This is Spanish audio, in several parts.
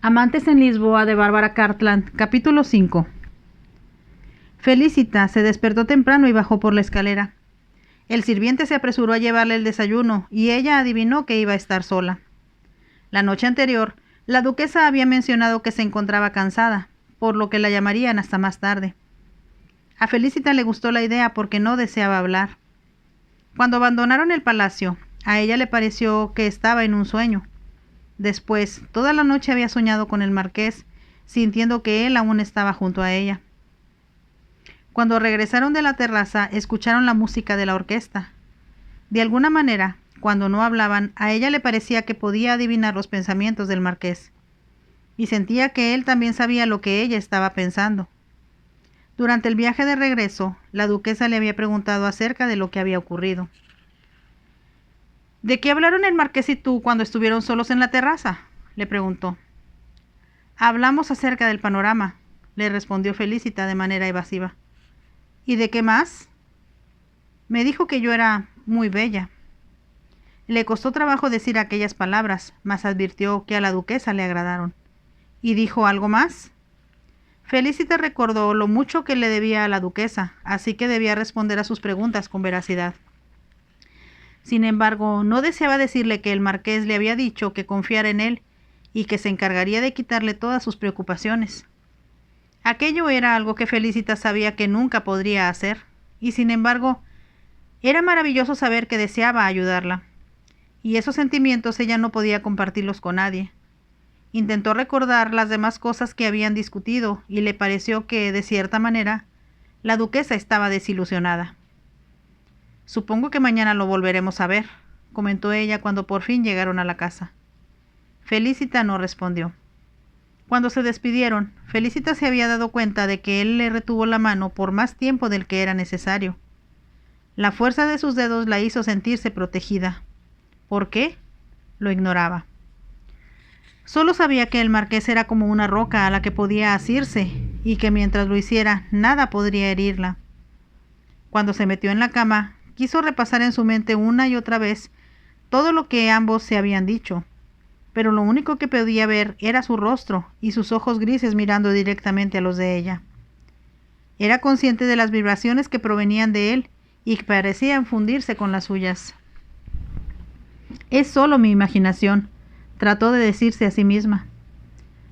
Amantes en Lisboa de Bárbara Cartland, capítulo 5. Felicita se despertó temprano y bajó por la escalera. El sirviente se apresuró a llevarle el desayuno y ella adivinó que iba a estar sola. La noche anterior, la duquesa había mencionado que se encontraba cansada, por lo que la llamarían hasta más tarde. A Felicita le gustó la idea porque no deseaba hablar. Cuando abandonaron el palacio, a ella le pareció que estaba en un sueño. Después, toda la noche había soñado con el marqués, sintiendo que él aún estaba junto a ella. Cuando regresaron de la terraza, escucharon la música de la orquesta. De alguna manera, cuando no hablaban, a ella le parecía que podía adivinar los pensamientos del marqués, y sentía que él también sabía lo que ella estaba pensando. Durante el viaje de regreso, la duquesa le había preguntado acerca de lo que había ocurrido. ¿De qué hablaron el marqués y tú cuando estuvieron solos en la terraza?, le preguntó. Hablamos acerca del panorama, le respondió Felicita de manera evasiva. ¿Y de qué más? Me dijo que yo era muy bella. Le costó trabajo decir aquellas palabras, mas advirtió que a la duquesa le agradaron. ¿Y dijo algo más? Felicita recordó lo mucho que le debía a la duquesa, así que debía responder a sus preguntas con veracidad. Sin embargo, no deseaba decirle que el marqués le había dicho que confiara en él y que se encargaría de quitarle todas sus preocupaciones. Aquello era algo que Felicita sabía que nunca podría hacer, y sin embargo, era maravilloso saber que deseaba ayudarla, y esos sentimientos ella no podía compartirlos con nadie. Intentó recordar las demás cosas que habían discutido y le pareció que, de cierta manera, la duquesa estaba desilusionada. Supongo que mañana lo volveremos a ver, comentó ella cuando por fin llegaron a la casa. Felicita no respondió. Cuando se despidieron, Felicita se había dado cuenta de que él le retuvo la mano por más tiempo del que era necesario. La fuerza de sus dedos la hizo sentirse protegida. ¿Por qué? Lo ignoraba. Solo sabía que el marqués era como una roca a la que podía asirse y que mientras lo hiciera nada podría herirla. Cuando se metió en la cama, quiso repasar en su mente una y otra vez todo lo que ambos se habían dicho, pero lo único que podía ver era su rostro y sus ojos grises mirando directamente a los de ella. Era consciente de las vibraciones que provenían de él y que parecían fundirse con las suyas. Es solo mi imaginación, trató de decirse a sí misma,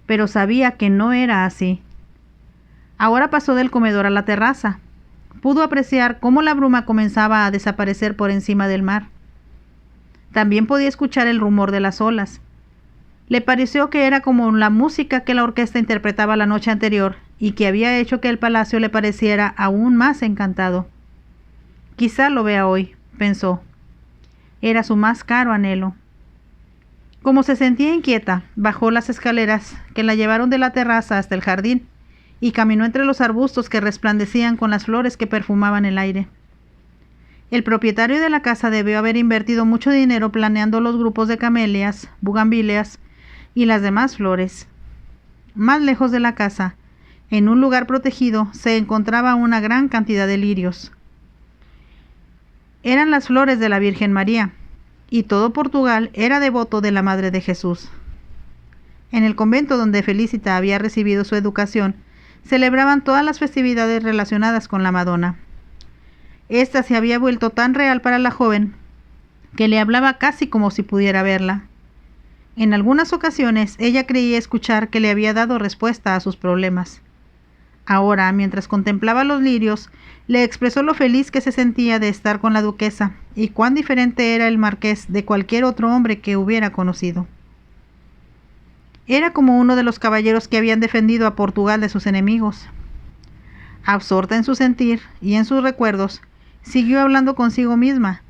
pero sabía que no era así. Ahora pasó del comedor a la terraza. Pudo apreciar cómo la bruma comenzaba a desaparecer por encima del mar. También podía escuchar el rumor de las olas. Le pareció que era como la música que la orquesta interpretaba la noche anterior y que había hecho que el palacio le pareciera aún más encantado. Quizá lo vea hoy, pensó. Era su más caro anhelo. Como se sentía inquieta, bajó las escaleras que la llevaron de la terraza hasta el jardín y caminó entre los arbustos que resplandecían con las flores que perfumaban el aire. El propietario de la casa debió haber invertido mucho dinero planeando los grupos de camelias, bugambilias y las demás flores. Más lejos de la casa, en un lugar protegido, se encontraba una gran cantidad de lirios. Eran las flores de la Virgen María, y todo Portugal era devoto de la Madre de Jesús. En el convento donde Felicita había recibido su educación, celebraban todas las festividades relacionadas con la Madonna. Esta se había vuelto tan real para la joven que le hablaba casi como si pudiera verla. En algunas ocasiones ella creía escuchar que le había dado respuesta a sus problemas. Ahora, mientras contemplaba los lirios, le expresó lo feliz que se sentía de estar con la duquesa y cuán diferente era el marqués de cualquier otro hombre que hubiera conocido. Era como uno de los caballeros que habían defendido a Portugal de sus enemigos. Absorta en su sentir y en sus recuerdos, siguió hablando consigo misma,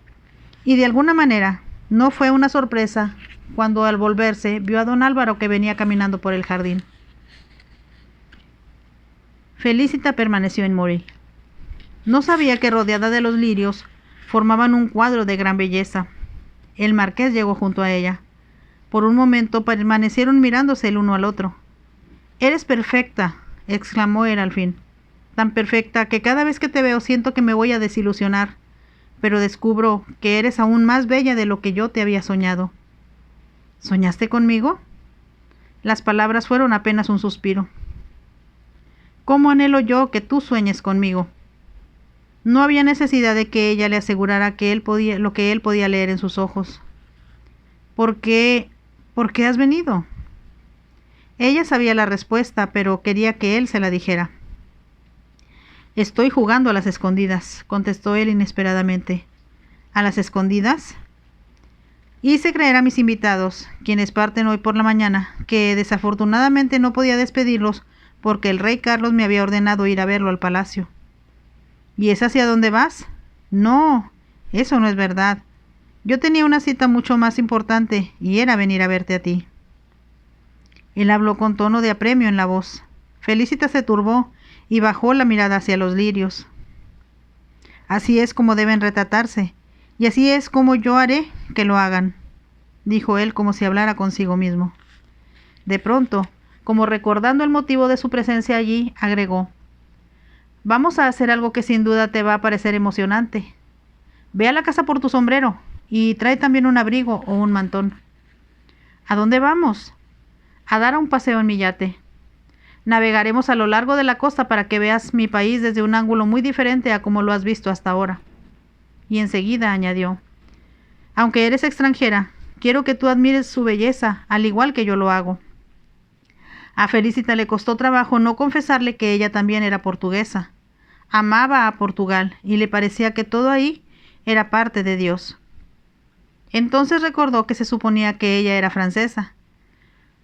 y de alguna manera no fue una sorpresa cuando al volverse vio a don Álvaro que venía caminando por el jardín. Felicita permaneció inmóvil. No sabía que rodeada de los lirios formaban un cuadro de gran belleza. El marqués llegó junto a ella. Por un momento permanecieron mirándose el uno al otro. «Eres perfecta», exclamó él al fin. «Tan perfecta que cada vez que te veo siento que me voy a desilusionar, pero descubro que eres aún más bella de lo que yo te había soñado». «¿Soñaste conmigo?». Las palabras fueron apenas un suspiro. ¿Cómo anhelo yo que tú sueñes conmigo? No había necesidad de que ella le asegurara lo que él podía leer en sus ojos. ¿Por qué has venido? Ella sabía la respuesta, pero quería que él se la dijera. Estoy jugando a las escondidas, contestó él inesperadamente. ¿A las escondidas? Hice creer a mis invitados, quienes parten hoy por la mañana, que desafortunadamente no podía despedirlos porque el rey Carlos me había ordenado ir a verlo al palacio. ¿Y es hacia dónde vas? No, eso no es verdad. Yo tenía una cita mucho más importante y era venir a verte a ti. Él habló con tono de apremio en la voz. Felicita se turbó y bajó la mirada hacia los lirios. Así es como deben retratarse, y así es como yo haré que lo hagan, dijo él como si hablara consigo mismo. De pronto, como recordando el motivo de su presencia allí, agregó: Vamos a hacer algo que sin duda te va a parecer emocionante. Ve a la casa por tu sombrero y trae también un abrigo o un mantón. ¿A dónde vamos? A dar un paseo en mi yate. Navegaremos a lo largo de la costa para que veas mi país desde un ángulo muy diferente a como lo has visto hasta ahora. Y enseguida añadió: Aunque eres extranjera, quiero que tú admires su belleza, al igual que yo lo hago. A Felicita le costó trabajo no confesarle que ella también era portuguesa. Amaba a Portugal y le parecía que todo ahí era parte de Dios. Entonces recordó que se suponía que ella era francesa.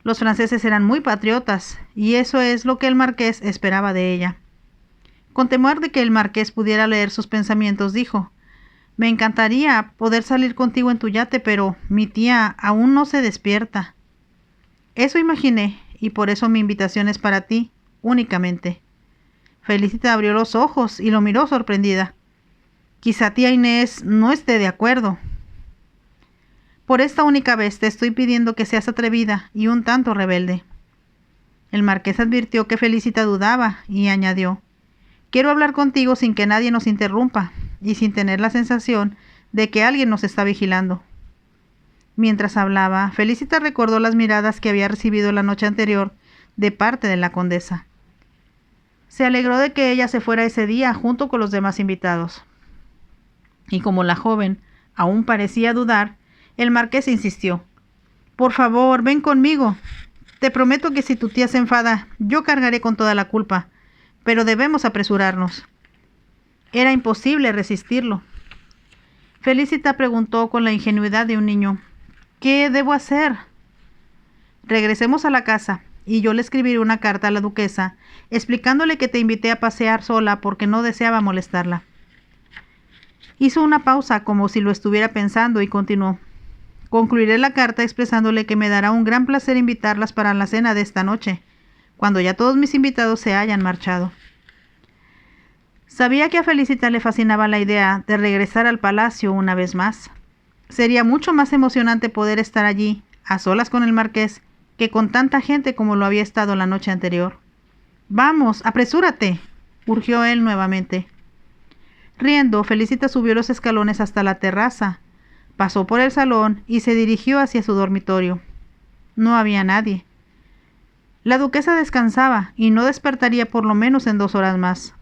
Los franceses eran muy patriotas, y eso es lo que el marqués esperaba de ella. Con temor de que el marqués pudiera leer sus pensamientos, dijo: Me encantaría poder salir contigo en tu yate, pero mi tía aún no se despierta. Eso imaginé, y por eso mi invitación es para ti, únicamente. Felicita abrió los ojos y lo miró sorprendida. Quizá tía Inés no esté de acuerdo. Por esta única vez te estoy pidiendo que seas atrevida y un tanto rebelde. El marqués advirtió que Felicita dudaba y añadió: Quiero hablar contigo sin que nadie nos interrumpa y sin tener la sensación de que alguien nos está vigilando. Mientras hablaba, Felicita recordó las miradas que había recibido la noche anterior de parte de la condesa. Se alegró de que ella se fuera ese día junto con los demás invitados. Y como la joven aún parecía dudar, el marqués insistió: Por favor, ven conmigo. Te prometo que si tu tía se enfada, yo cargaré con toda la culpa, pero debemos apresurarnos. Era imposible resistirlo. Felicita preguntó con la ingenuidad de un niño: ¿Qué debo hacer? Regresemos a la casa, y yo le escribiré una carta a la duquesa, explicándole que te invité a pasear sola porque no deseaba molestarla. Hizo una pausa como si lo estuviera pensando y continuó: Concluiré la carta expresándole que me dará un gran placer invitarlas para la cena de esta noche, cuando ya todos mis invitados se hayan marchado. Sabía que a Felicita le fascinaba la idea de regresar al palacio una vez más. Sería mucho más emocionante poder estar allí, a solas con el marqués, que con tanta gente como lo había estado la noche anterior. «Vamos, apresúrate», urgió él nuevamente. Riendo, Felicita subió los escalones hasta la terraza, pasó por el salón y se dirigió hacia su dormitorio. No había nadie. La duquesa descansaba y no despertaría por lo menos en 2 horas más.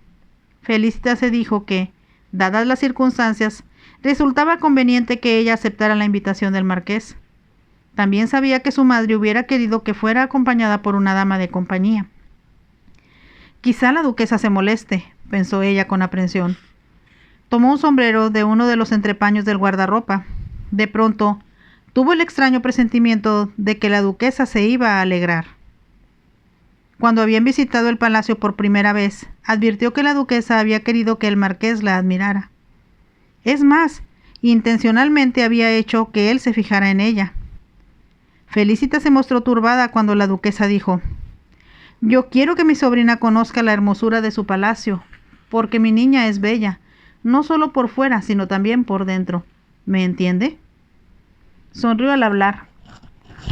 Felicita se dijo que, dadas las circunstancias, resultaba conveniente que ella aceptara la invitación del marqués. También sabía que su madre hubiera querido que fuera acompañada por una dama de compañía. Quizá la duquesa se moleste, pensó ella con aprensión. Tomó un sombrero de uno de los entrepaños del guardarropa. De pronto, tuvo el extraño presentimiento de que la duquesa se iba a alegrar. Cuando habían visitado el palacio por primera vez, advirtió que la duquesa había querido que el marqués la admirara. Es más, intencionalmente había hecho que él se fijara en ella. Felicita se mostró turbada cuando la duquesa dijo: «Yo quiero que mi sobrina conozca la hermosura de su palacio, porque mi niña es bella, no solo por fuera, sino también por dentro. ¿Me entiende?». Sonrió al hablar,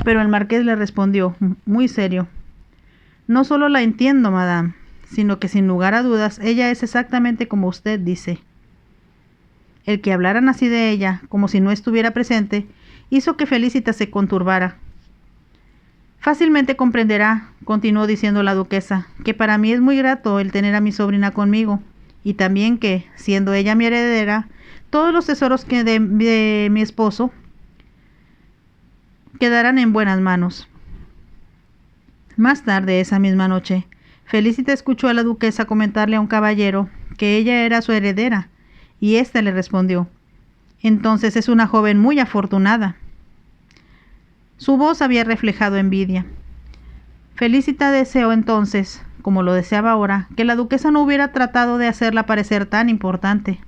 pero el marqués le respondió, muy serio: «No solo la entiendo, madame, sino que sin lugar a dudas ella es exactamente como usted dice». El que hablaran así de ella, como si no estuviera presente, hizo que Felicita se conturbara. Fácilmente comprenderá, continuó diciendo la duquesa, que para mí es muy grato el tener a mi sobrina conmigo, y también que, siendo ella mi heredera, todos los tesoros que de mi esposo quedarán en buenas manos. Más tarde, esa misma noche, Felicita escuchó a la duquesa comentarle a un caballero que ella era su heredera, y éste le respondió: «Entonces es una joven muy afortunada». Su voz había reflejado envidia. Felicita deseó entonces, como lo deseaba ahora, que la duquesa no hubiera tratado de hacerla parecer tan importante.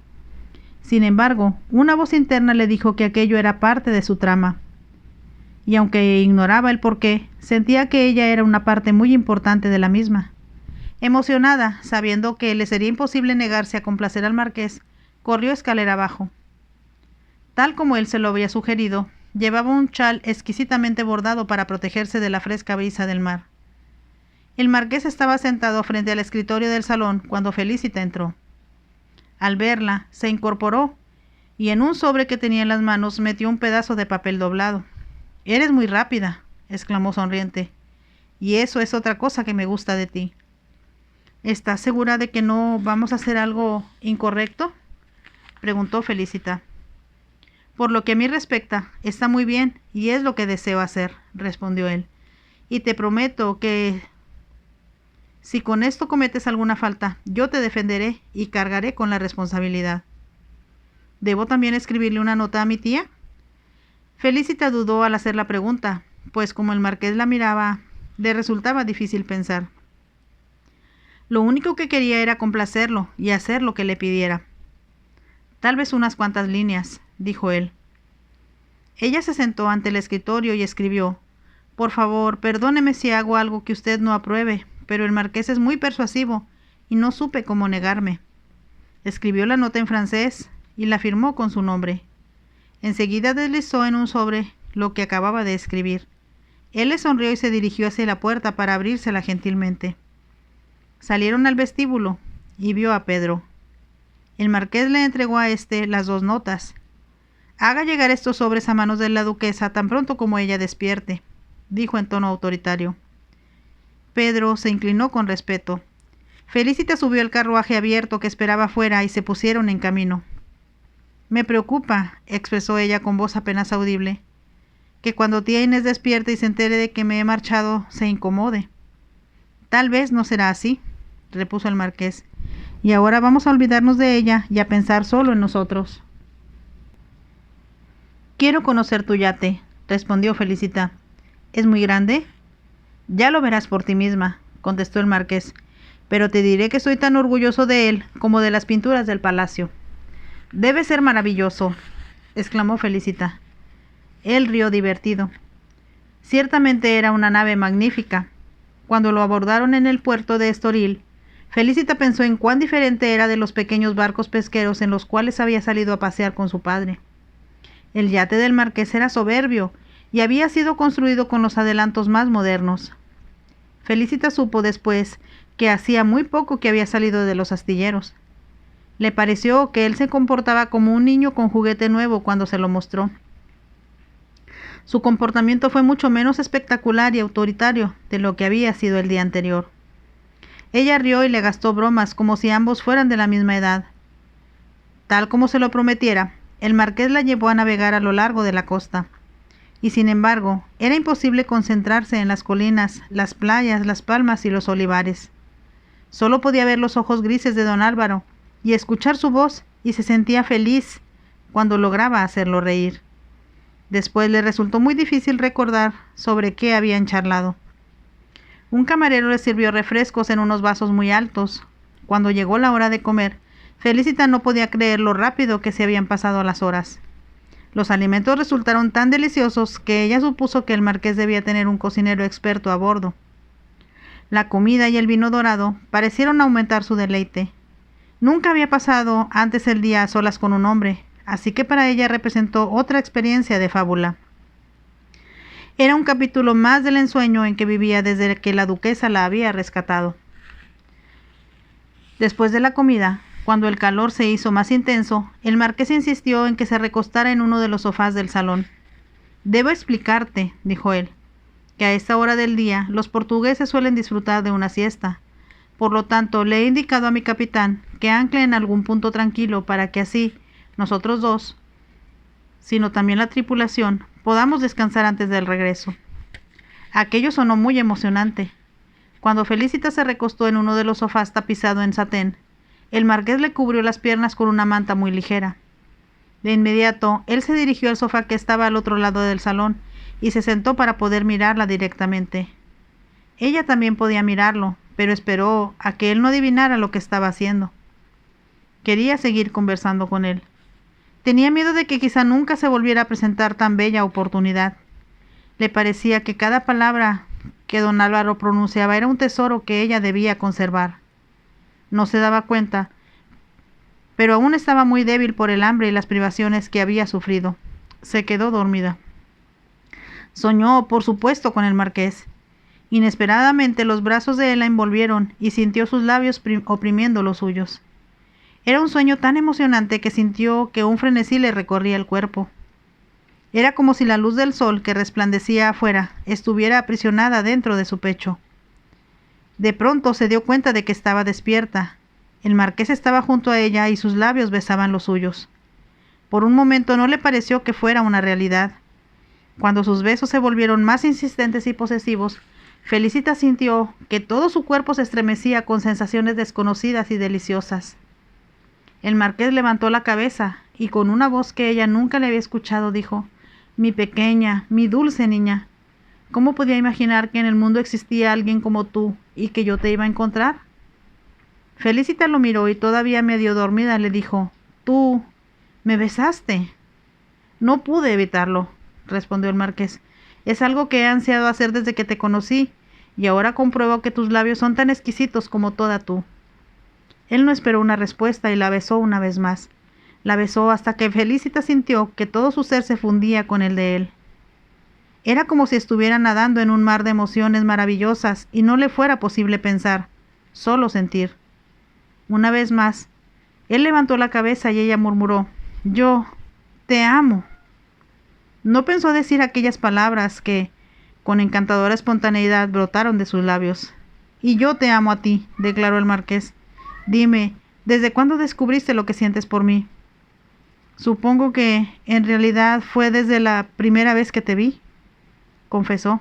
Sin embargo, una voz interna le dijo que aquello era parte de su trama, y aunque ignoraba el porqué, sentía que ella era una parte muy importante de la misma. Emocionada, sabiendo que le sería imposible negarse a complacer al marqués, corrió escalera abajo. Tal como él se lo había sugerido, llevaba un chal exquisitamente bordado para protegerse de la fresca brisa del mar. El marqués estaba sentado frente al escritorio del salón cuando Felicita entró. Al verla, se incorporó y en un sobre que tenía en las manos metió un pedazo de papel doblado. «Eres muy rápida», exclamó sonriente, «y eso es otra cosa que me gusta de ti». «¿Estás segura de que no vamos a hacer algo incorrecto?», preguntó Felicita. «Por lo que a mí respecta, está muy bien y es lo que deseo hacer», respondió él. «Y te prometo que si con esto cometes alguna falta, yo te defenderé y cargaré con la responsabilidad». «¿Debo también escribirle una nota a mi tía?». Felicita dudó al hacer la pregunta, pues como el marqués la miraba, le resultaba difícil pensar. Lo único que quería era complacerlo y hacer lo que le pidiera. «Tal vez unas cuantas líneas», dijo él. Ella se sentó ante el escritorio y escribió: «Por favor, perdóneme si hago algo que usted no apruebe, pero el marqués es muy persuasivo y no supe cómo negarme». Escribió la nota en francés y la firmó con su nombre. Enseguida deslizó en un sobre lo que acababa de escribir. Él le sonrió y se dirigió hacia la puerta para abrírsela gentilmente. Salieron al vestíbulo y vio a Pedro. El marqués le entregó a éste las 2 notas. «Haga llegar estos sobres a manos de la duquesa tan pronto como ella despierte», dijo en tono autoritario. Pedro se inclinó con respeto. Felicita subió al carruaje abierto que esperaba fuera y se pusieron en camino. «Me preocupa», expresó ella con voz apenas audible, «que cuando tía Inés despierte y se entere de que me he marchado, se incomode». «Tal vez no será así», repuso el marqués, «y ahora vamos a olvidarnos de ella y a pensar solo en nosotros». «Quiero conocer tu yate», respondió Felicita. «¿Es muy grande?». «Ya lo verás por ti misma», contestó el marqués, «pero te diré que estoy tan orgulloso de él como de las pinturas del palacio». «Debe ser maravilloso», exclamó Felicita. Él rió divertido. Ciertamente era una nave magnífica. Cuando lo abordaron en el puerto de Estoril, Felicita pensó en cuán diferente era de los pequeños barcos pesqueros en los cuales había salido a pasear con su padre. El yate del marqués era soberbio y había sido construido con los adelantos más modernos. Felicita supo después que hacía muy poco que había salido de los astilleros. Le pareció que él se comportaba como un niño con juguete nuevo cuando se lo mostró. Su comportamiento fue mucho menos espectacular y autoritario de lo que había sido el día anterior. Ella rió y le gastó bromas como si ambos fueran de la misma edad. Tal como se lo prometiera, el marqués la llevó a navegar a lo largo de la costa. Y sin embargo, era imposible concentrarse en las colinas, las playas, las palmas y los olivares. Solo podía ver los ojos grises de don Álvaro y escuchar su voz, y se sentía feliz cuando lograba hacerlo reír. Después le resultó muy difícil recordar sobre qué habían charlado. Un camarero le sirvió refrescos en unos vasos muy altos. Cuando llegó la hora de comer, Felicita no podía creer lo rápido que se habían pasado las horas. Los alimentos resultaron tan deliciosos que ella supuso que el marqués debía tener un cocinero experto a bordo. La comida y el vino dorado parecieron aumentar su deleite. Nunca había pasado antes el día a solas con un hombre, así que para ella representó otra experiencia de fábula. Era un capítulo más del ensueño en que vivía desde que la duquesa la había rescatado. Después de la comida, cuando el calor se hizo más intenso, el marqués insistió en que se recostara en uno de los sofás del salón. «Debo explicarte», dijo él. que a esta hora del día los portugueses suelen disfrutar de una siesta. Por lo tanto, le he indicado a mi capitán que ancle en algún punto tranquilo para que así nosotros dos, sino también la tripulación, podamos descansar antes del regreso. Aquello sonó muy emocionante. Cuando Felicita se recostó en uno de los sofás tapizado en satén, el marqués le cubrió las piernas con una manta muy ligera. De inmediato, él se dirigió al sofá que estaba al otro lado del salón y se sentó para poder mirarla directamente. Ella también podía mirarlo, pero esperó a que él no adivinara lo que estaba haciendo. Quería seguir conversando con él. Tenía miedo de que quizá nunca se volviera a presentar tan bella oportunidad. Le parecía que cada palabra que don Álvaro pronunciaba era un tesoro que ella debía conservar. No se daba cuenta, pero aún estaba muy débil por el hambre y las privaciones que había sufrido. Se quedó dormida. Soñó, por supuesto, con el marqués. Inesperadamente los brazos de él la envolvieron y sintió sus labios oprimiendo los suyos. Era un sueño tan emocionante que sintió que un frenesí le recorría el cuerpo. Era como si la luz del sol que resplandecía afuera estuviera aprisionada dentro de su pecho. De pronto se dio cuenta de que estaba despierta. El marqués estaba junto a ella y sus labios besaban los suyos. Por un momento no le pareció que fuera una realidad. Cuando sus besos se volvieron más insistentes y posesivos, Felicita sintió que todo su cuerpo se estremecía con sensaciones desconocidas y deliciosas. El marqués levantó la cabeza y con una voz que ella nunca le había escuchado dijo: «Mi pequeña, mi dulce niña, ¿cómo podía imaginar que en el mundo existía alguien como tú y que yo te iba a encontrar?» Felicita lo miró y todavía medio dormida le dijo: «Tú me besaste». «No pude evitarlo», respondió el marqués. «Es algo que he ansiado hacer desde que te conocí, y ahora compruebo que tus labios son tan exquisitos como toda tú». Él no esperó una respuesta y la besó una vez más. La besó hasta que Felicita sintió que todo su ser se fundía con el de él. Era como si estuviera nadando en un mar de emociones maravillosas y no le fuera posible pensar, solo sentir. Una vez más, él levantó la cabeza y ella murmuró: «Yo te amo». No pensó decir aquellas palabras que, con encantadora espontaneidad, brotaron de sus labios. «Y yo te amo a ti», declaró el marqués. «Dime, ¿desde cuándo descubriste lo que sientes por mí?» «Supongo que, en realidad, fue desde la primera vez que te vi», confesó.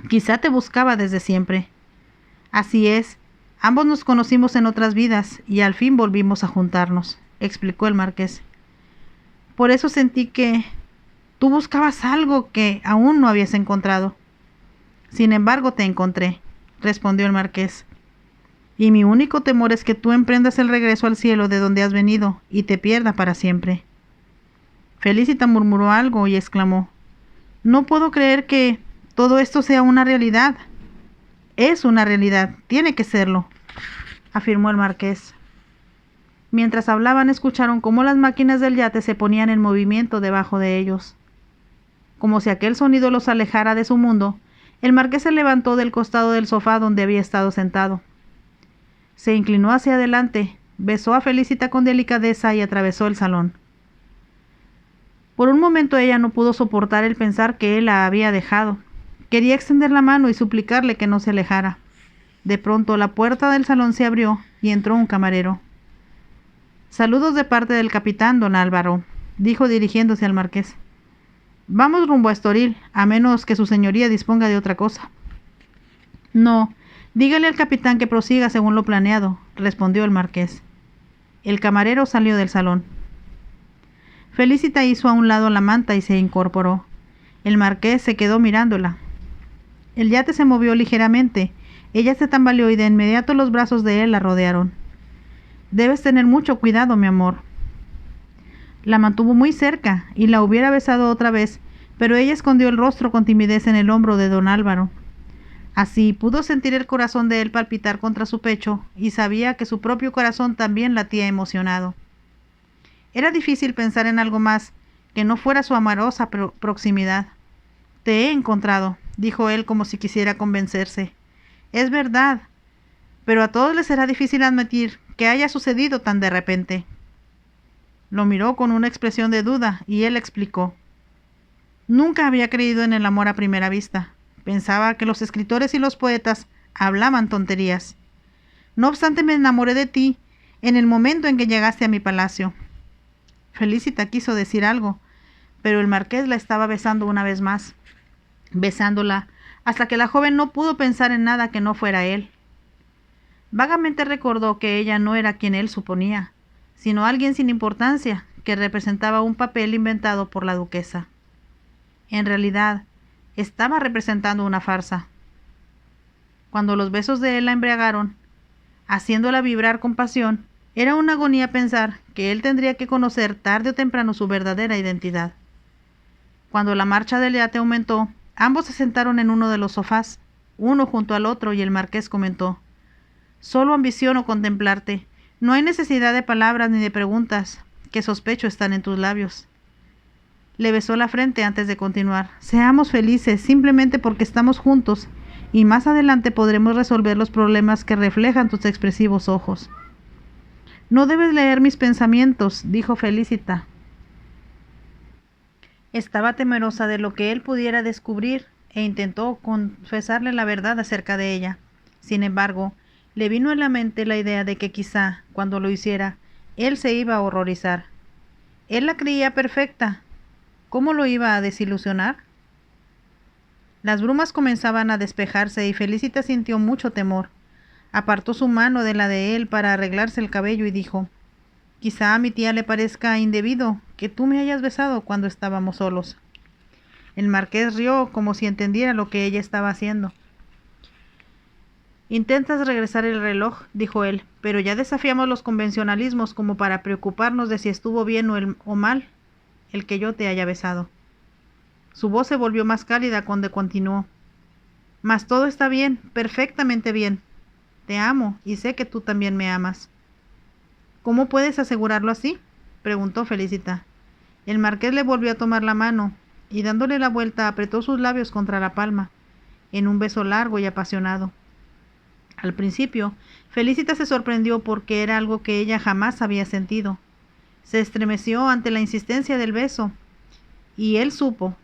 «Quizá te buscaba desde siempre». «Así es. Ambos nos conocimos en otras vidas y al fin volvimos a juntarnos», explicó el marqués. «Por eso sentí que tú buscabas algo que aún no habías encontrado». «Sin embargo, te encontré», respondió el marqués. «Y mi único temor es que tú emprendas el regreso al cielo de donde has venido y te pierda para siempre». Felicita murmuró algo y exclamó: «No puedo creer que todo esto sea una realidad». «Es una realidad, tiene que serlo», afirmó el marqués. Mientras hablaban, escucharon cómo las máquinas del yate se ponían en movimiento debajo de ellos. Como si aquel sonido los alejara de su mundo, el marqués se levantó del costado del sofá donde había estado sentado. Se inclinó hacia adelante, besó a Felicita con delicadeza y atravesó el salón. Por un momento ella no pudo soportar el pensar que él la había dejado. Quería extender la mano y suplicarle que no se alejara. De pronto la puerta del salón se abrió y entró un camarero. «Saludos de parte del capitán, don Álvaro», dijo dirigiéndose al marqués. «Vamos rumbo a Estoril, a menos que su señoría disponga de otra cosa». «No, dígale al capitán que prosiga según lo planeado», respondió el marqués. El camarero salió del salón. Felicita hizo a un lado la manta y se incorporó. El marqués se quedó mirándola. El yate se movió ligeramente. Ella se tambaleó y de inmediato los brazos de él la rodearon. «Debes tener mucho cuidado, mi amor». La mantuvo muy cerca y la hubiera besado otra vez, pero ella escondió el rostro con timidez en el hombro de don Álvaro. Así pudo sentir el corazón de él palpitar contra su pecho y sabía que su propio corazón también latía emocionado. Era difícil pensar en algo más que no fuera su amorosa proximidad. «Te he encontrado», dijo él como si quisiera convencerse. «Es verdad, pero a todos les será difícil admitir que haya sucedido tan de repente». Lo miró con una expresión de duda y él explicó: «Nunca había creído en el amor a primera vista, Pensaba que los escritores y los poetas hablaban tonterías. No obstante, me enamoré de ti en el momento en que llegaste a mi palacio. Felicita quiso decir algo, pero el marqués la estaba besando una vez más, besándola hasta que la joven no pudo pensar en nada que no fuera él. Vagamente recordó que ella no era quien él suponía, sino alguien sin importancia que representaba un papel inventado por la duquesa. En realidad, estaba representando una farsa. Cuando los besos de él la embriagaron, haciéndola vibrar con pasión, era una agonía pensar que él tendría que conocer tarde o temprano su verdadera identidad. Cuando la marcha del yate aumentó, ambos se sentaron en uno de los sofás, uno junto al otro, y el marqués comentó: «Solo ambiciono contemplarte. No hay necesidad de palabras ni de preguntas, que sospecho están en tus labios». Le besó la frente antes de continuar. «Seamos felices, simplemente porque estamos juntos, y más adelante podremos resolver los problemas que reflejan tus expresivos ojos». «No debes leer mis pensamientos», dijo Felicita. Estaba temerosa de lo que él pudiera descubrir e intentó confesarle la verdad acerca de ella. Sin embargo, le vino a la mente la idea de que quizá, cuando lo hiciera, él se iba a horrorizar. Él la creía perfecta. ¿Cómo lo iba a desilusionar? Las brumas comenzaban a despejarse y Felicita sintió mucho temor. Apartó su mano de la de él para arreglarse el cabello y dijo: «Quizá a mi tía le parezca indebido que tú me hayas besado cuando estábamos solos». El marqués rió como si entendiera lo que ella estaba haciendo. «Intentas regresar el reloj», dijo él, «pero ya desafiamos los convencionalismos como para preocuparnos de si estuvo bien o mal el que yo te haya besado». Su voz se volvió más cálida cuando continuó: «Mas todo está bien, perfectamente bien. Te amo y sé que tú también me amas». «¿Cómo puedes asegurarlo así?», preguntó Felicita. El marqués le volvió a tomar la mano y dándole la vuelta apretó sus labios contra la palma, en un beso largo y apasionado. Al principio, Felicita se sorprendió porque era algo que ella jamás había sentido. Se estremeció ante la insistencia del beso, y él supo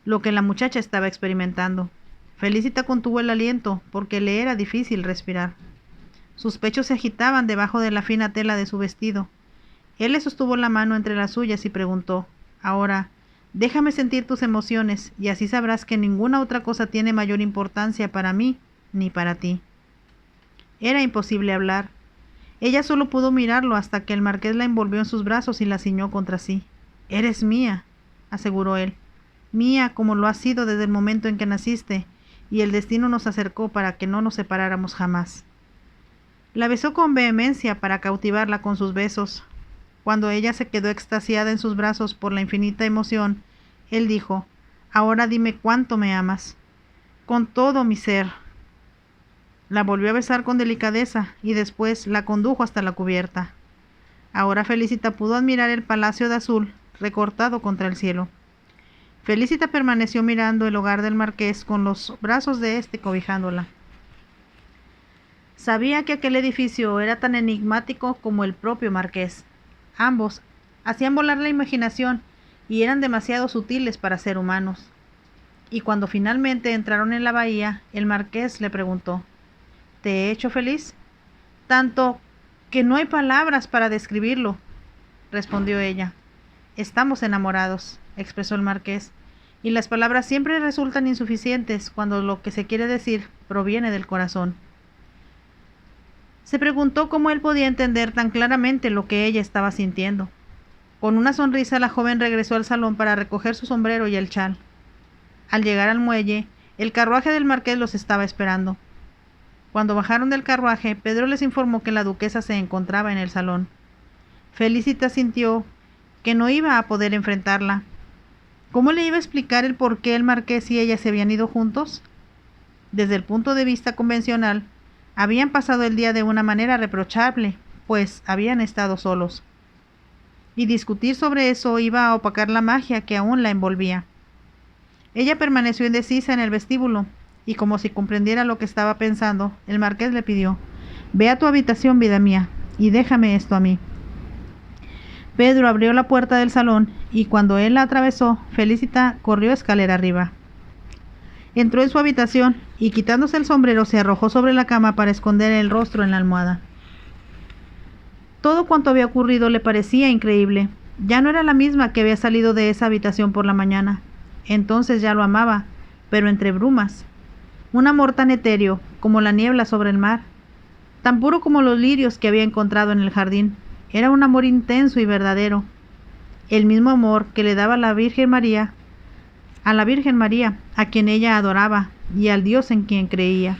lo que la muchacha estaba experimentando. Felicita contuvo el aliento porque le era difícil respirar. Sus pechos se agitaban debajo de la fina tela de su vestido. Él le sostuvo la mano entre las suyas y preguntó: «Ahora, déjame sentir tus emociones y así sabrás que ninguna otra cosa tiene mayor importancia para mí ni para ti». Era imposible hablar. Ella solo pudo mirarlo hasta que el marqués la envolvió en sus brazos y la ciñó contra sí. «Eres mía», aseguró él, «mía como lo has sido desde el momento en que naciste, y el destino nos acercó para que no nos separáramos jamás». La besó con vehemencia para cautivarla con sus besos. Cuando ella se quedó extasiada en sus brazos por la infinita emoción, él dijo: «Ahora dime cuánto me amas». «Con todo mi ser». La volvió a besar con delicadeza y después la condujo hasta la cubierta. Ahora Felicita pudo admirar el palacio de azul recortado contra el cielo. Felicita permaneció mirando el hogar del marqués con los brazos de éste cobijándola. Sabía que aquel edificio era tan enigmático como el propio marqués. Ambos hacían volar la imaginación y eran demasiado sutiles para ser humanos. Y cuando finalmente entraron en la bahía, el marqués le preguntó: «¿Te he hecho feliz?». «Tanto que no hay palabras para describirlo», respondió ella. «Estamos enamorados», expresó el marqués, «y las palabras siempre resultan insuficientes cuando lo que se quiere decir proviene del corazón». Se preguntó cómo él podía entender tan claramente lo que ella estaba sintiendo. Con una sonrisa, la joven regresó al salón para recoger su sombrero y el chal. Al llegar al muelle, el carruaje del marqués los estaba esperando. Cuando bajaron del carruaje, Pedro les informó que la duquesa se encontraba en el salón. Felicita sintió que no iba a poder enfrentarla. ¿Cómo le iba a explicar el por qué el marqués y ella se habían ido juntos? Desde el punto de vista convencional, habían pasado el día de una manera reprochable, pues habían estado solos. Y discutir sobre eso iba a opacar la magia que aún la envolvía. Ella permaneció indecisa en el vestíbulo, y como si comprendiera lo que estaba pensando, el marqués le pidió: «Ve a tu habitación, vida mía, y déjame esto a mí». Pedro abrió la puerta del salón, y cuando él la atravesó, Felicita corrió escalera arriba. Entró en su habitación y quitándose el sombrero se arrojó sobre la cama para esconder el rostro en la almohada. Todo cuanto había ocurrido le parecía increíble. Ya no era la misma que había salido de esa habitación por la mañana. Entonces ya lo amaba, pero entre brumas. Un amor tan etéreo como la niebla sobre el mar, tan puro como los lirios que había encontrado en el jardín. Era un amor intenso y verdadero, el mismo amor que le daba la Virgen María, a quien ella adoraba, y al Dios en quien creía.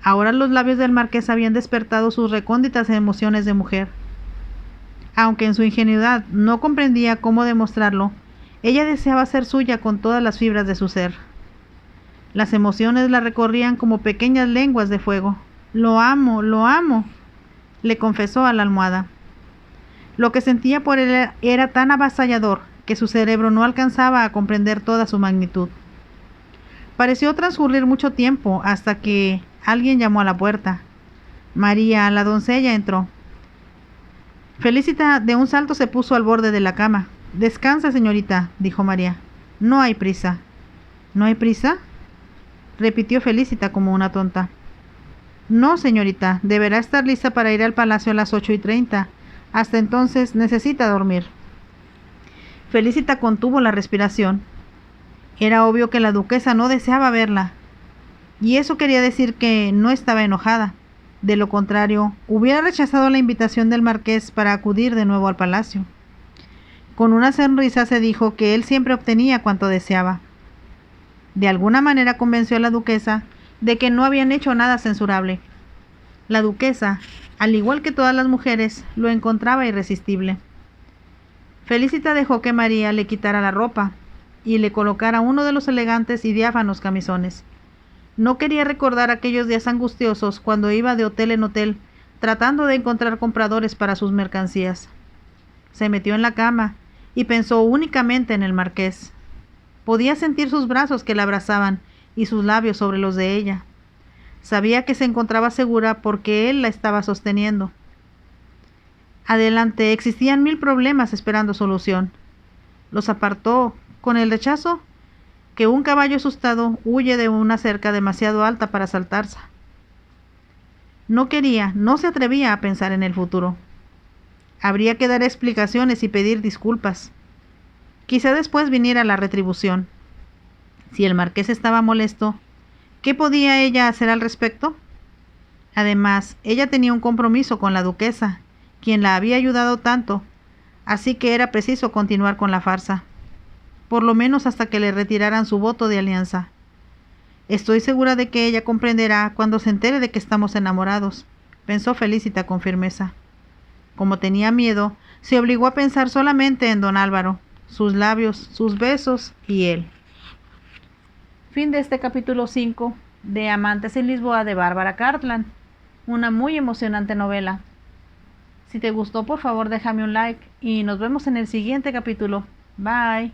Ahora los labios del marqués habían despertado sus recónditas emociones de mujer. Aunque en su ingenuidad no comprendía cómo demostrarlo, ella deseaba ser suya con todas las fibras de su ser. Las emociones la recorrían como pequeñas lenguas de fuego. Lo amo, le confesó a la almohada. Lo que sentía por él era tan avasallador que su cerebro no alcanzaba a comprender toda su magnitud. Pareció transcurrir mucho tiempo hasta que alguien llamó a la puerta. María, la doncella, entró. Felicita de un salto se puso al borde de la cama. Descansa, señorita, dijo María. No hay prisa. ¿No hay prisa?, repitió Felicita como una tonta. No, señorita, deberá estar lista para ir al palacio a las 8:30. Hasta entonces necesita dormir. Felicita contuvo la respiración. Era obvio que la duquesa no deseaba verla, y eso quería decir que no estaba enojada. De lo contrario, hubiera rechazado la invitación del marqués para acudir de nuevo al palacio. Con una sonrisa se dijo que él siempre obtenía cuanto deseaba. De alguna manera convenció a la duquesa de que no habían hecho nada censurable. La duquesa, al igual que todas las mujeres, lo encontraba irresistible. Felicita dejó que María le quitara la ropa y le colocara uno de los elegantes y diáfanos camisones. No quería recordar aquellos días angustiosos cuando iba de hotel en hotel tratando de encontrar compradores para sus mercancías. Se metió en la cama y pensó únicamente en el marqués. Podía sentir sus brazos que la abrazaban y sus labios sobre los de ella. Sabía que se encontraba segura porque él la estaba sosteniendo. Adelante existían 1000 problemas esperando solución. Los apartó con el rechazo que un caballo asustado huye de una cerca demasiado alta para saltarse. No se atrevía a pensar en el futuro. Habría que dar explicaciones y pedir disculpas. Quizá después viniera la retribución. Si el marqués estaba molesto, ¿qué podía ella hacer al respecto? Además, ella tenía un compromiso con la duquesa, quien la había ayudado tanto, así que era preciso continuar con la farsa, por lo menos hasta que le retiraran su voto de alianza. Estoy segura de que ella comprenderá cuando se entere de que estamos enamorados, pensó Felicita con firmeza. Como tenía miedo, se obligó a pensar solamente en don Álvaro, sus labios, sus besos y él. Fin de este capítulo 5 de Amantes en Lisboa de Bárbara Cartland, una muy emocionante novela. Si te gustó, por favor déjame un like y nos vemos en el siguiente capítulo. Bye.